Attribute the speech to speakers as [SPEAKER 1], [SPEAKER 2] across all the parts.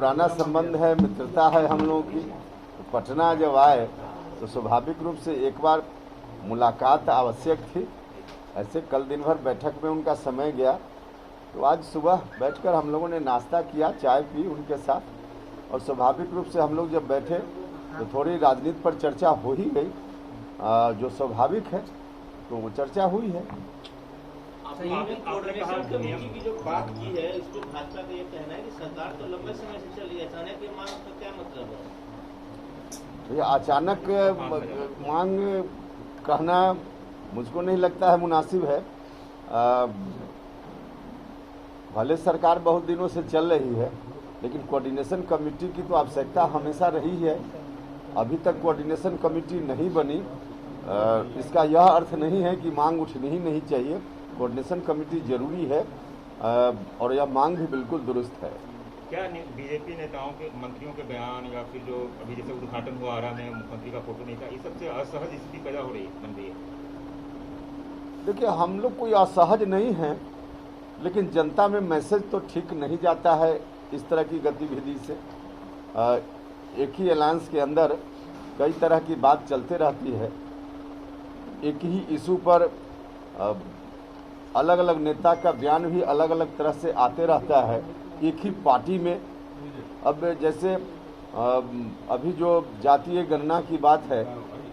[SPEAKER 1] पुराना संबंध है, मित्रता है हम लोगों की। तो पटना जब आए तो स्वाभाविक रूप से एक बार मुलाकात आवश्यक थी। ऐसे कल दिन भर बैठक में उनका समय गया, तो आज सुबह बैठकर हम लोगों ने नाश्ता किया, चाय पी उनके साथ। और स्वाभाविक रूप से हम लोग जब बैठे तो थोड़ी राजनीति पर चर्चा हो ही गई, जो स्वाभाविक है, तो वो चर्चा हुई है।
[SPEAKER 2] कोऑर्डिनेशन कमेटी की जो बात की है, इसको भाजपा का ये कहना है कि सरकार तो लंबे समय से चली है, अचानक ये मांग का क्या मतलब है?
[SPEAKER 1] भैया अचानक मांग कहना मुझको नहीं लगता है मुनासिब है। भले सरकार बहुत दिनों से चल रही है, लेकिन कोऑर्डिनेशन कमेटी की तो आवश्यकता हमेशा रही है। अभी तक कोऑर्डिनेशन कमेटी नहीं बनी, इसका यह अर्थ नहीं है कि मांग उठनी ही नहीं चाहिए। कोऑर्डिनेशन कमेटी जरूरी है और यह मांग भी बिल्कुल दुरुस्त है।
[SPEAKER 3] क्या बीजेपी नेताओं के, मंत्रियों के बयान या फिर जो अभी जैसे उद्घाटन हुआ आरा में मुख्यमंत्री का फोटो नहीं था, इस सबसे असहज स्थिति पैदा हो रही बन रही है?
[SPEAKER 1] देखिए, हम लोग कोई असहज नहीं हैं, लेकिन जनता में मैसेज तो ठीक नहीं जाता है इस तरह की गतिविधि से। एक ही अलायंस के अंदर कई तरह की बात चलते रहती है। एक ही इशू पर अलग अलग नेता का बयान भी अलग अलग तरह से आते रहता है एक ही पार्टी में। अब जैसे अभी जो जातीय गणना की बात है,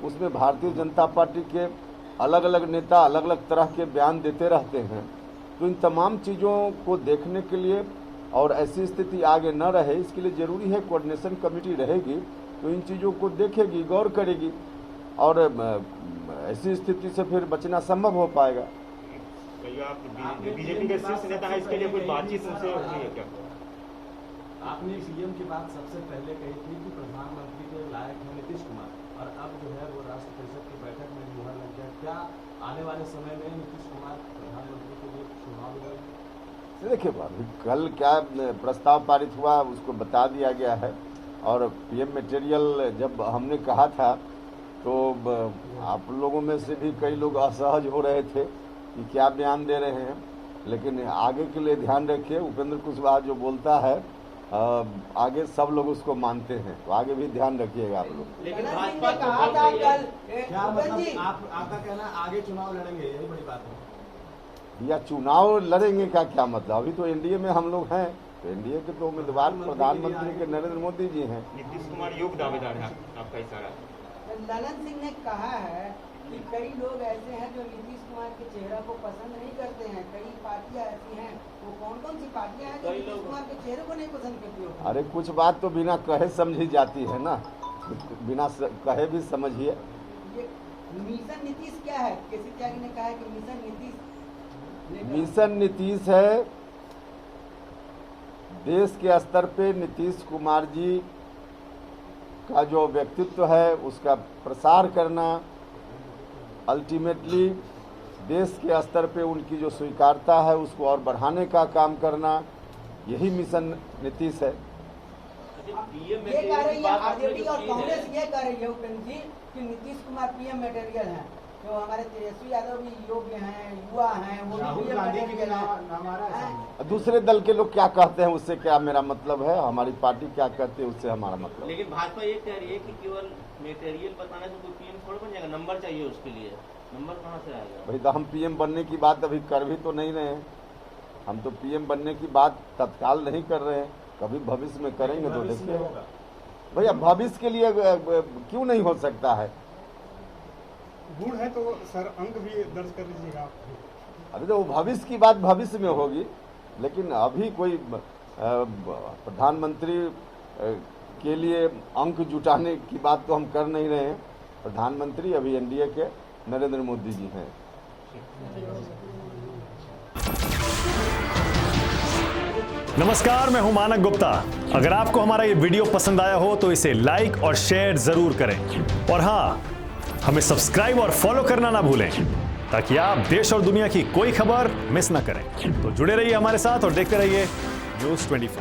[SPEAKER 1] उसमें भारतीय जनता पार्टी के अलग अलग नेता अलग अलग तरह के बयान देते रहते हैं। तो इन तमाम चीज़ों को देखने के लिए और ऐसी स्थिति आगे न रहे, इसके लिए ज़रूरी है कोऑर्डिनेशन कमेटी रहेगी तो इन चीज़ों को देखेगी, गौर करेगी और ऐसी स्थिति से फिर बचना संभव हो पाएगा।
[SPEAKER 3] बीजेपी के शीर्ष नेता है, इसके लिए कोई बातचीत उनसे हुई है क्या?
[SPEAKER 4] आपने सीएम की बात सबसे पहले कही थी कि प्रधानमंत्री के लायक है नीतीश कुमार, और अब जो है वो राष्ट्र परिषद की बैठक में मुहर लग गया। क्या आने वाले समय में नीतीश कुमार प्रधानमंत्री के लिए चुनाव लड़ेंगे?
[SPEAKER 1] देखिए, अभी कल क्या प्रस्ताव पारित हुआ उसको बता दिया गया है। और पीएम मटेरियल जब हमने कहा था तो आप लोगों में से भी कई लोग असहज हो रहे थे कि क्या बयान दे रहे हैं, लेकिन आगे के लिए ध्यान रखिए। उपेंद्र कुशवाहा जो बोलता है आगे सब लोग उसको मानते हैं, तो आगे भी ध्यान रखिएगा आप लोग।
[SPEAKER 2] लेकिन भाजपा
[SPEAKER 4] कहा था कल, क्या मतलब आपका कहना आगे चुनाव लड़ेंगे, यही बड़ी बात है?
[SPEAKER 1] या चुनाव लड़ेंगे का क्या मतलब? अभी तो एनडीए में हम लोग हैं, तो एनडीए के तो उम्मीदवार प्रधानमंत्री के नरेंद्र मोदी जी हैं।
[SPEAKER 3] नीतीश कुमार योग्य दावेदार है आपका इशारा?
[SPEAKER 5] ललन सिंह ने कहा है कि कई लोग ऐसे हैं जो नीतीश कुमार के चेहरा को पसंद नहीं करते हैं। कई पार्टियां ऐसी हैं, वो कौन कौन सी पार्टियां हैं जो नीतीश कुमार के चेहरे को नहीं पसंद करती हो?
[SPEAKER 1] अरे कुछ बात तो बिना कहे समझी जाती है ना, बिना कहे भी समझिए।
[SPEAKER 5] ये मिशन नीतीश क्या है? केसी त्यागी ने कहा है कि मिशन नीतीश।
[SPEAKER 1] मिशन नीतीश है देश के स्तर पे नीतीश कुमार जी का जो व्यक्तित्व है उसका प्रसार करना, अल्टीमेटली देश के स्तर पे उनकी जो स्वीकार्यता है उसको और बढ़ाने का काम करना, यही मिशन नीतीश है।
[SPEAKER 5] ये कह रही है आरजेडी और कांग्रेस, ये कह रही है उपेंद्र जी कि नीतीश कुमार पीएम मटेरियल हैं। तो हमारे तेजस्वी यादव भी योग्य हैं, युवा हैं, वो भी पीएम मटेरियल हैं।
[SPEAKER 1] दूसरे दल के लोग क्या कहते हैं उससे क्या मेरा मतलब है, हमारी पार्टी क्या कहती है उससे हमारा मतलब।
[SPEAKER 2] लेकिन भाजपा ये कह रही है कि केवल मटेरियल बताने से कोई पीएम थोड़ा बन जाएगा, नंबर चाहिए उसके लिए। नंबर कहाँ से आएगा?
[SPEAKER 1] भाई तो हम पीएम बनने की बात अभी कर भी तो नहीं रहे हैं। हम तो पीएम बनने की बात तत्काल नहीं कर रहे हैं, कभी भविष्य में करेंगे तो देखिए। भैया भविष्य के लिए क्यों नहीं हो सकता है?
[SPEAKER 6] गुण है तो सर अंक भी दर्ज कर लीजिएगा।
[SPEAKER 1] अभी तो भविष्य की बात भविष्य में होगी, लेकिन अभी कोई प्रधानमंत्री के लिए अंक जुटाने की बात तो हम कर नहीं रहे हैं। प्रधानमंत्री अभी एनडीए के नरेंद्र मोदी जी हैं।
[SPEAKER 7] नमस्कार, मैं हूं मानक गुप्ता। अगर आपको हमारा ये वीडियो पसंद आया हो तो इसे लाइक और शेयर जरूर करें, और हाँ, हमें सब्सक्राइब और फॉलो करना ना भूलें ताकि आप देश और दुनिया की कोई खबर मिस ना करें। तो जुड़े रहिए हमारे साथ और देखते रहिए News 24।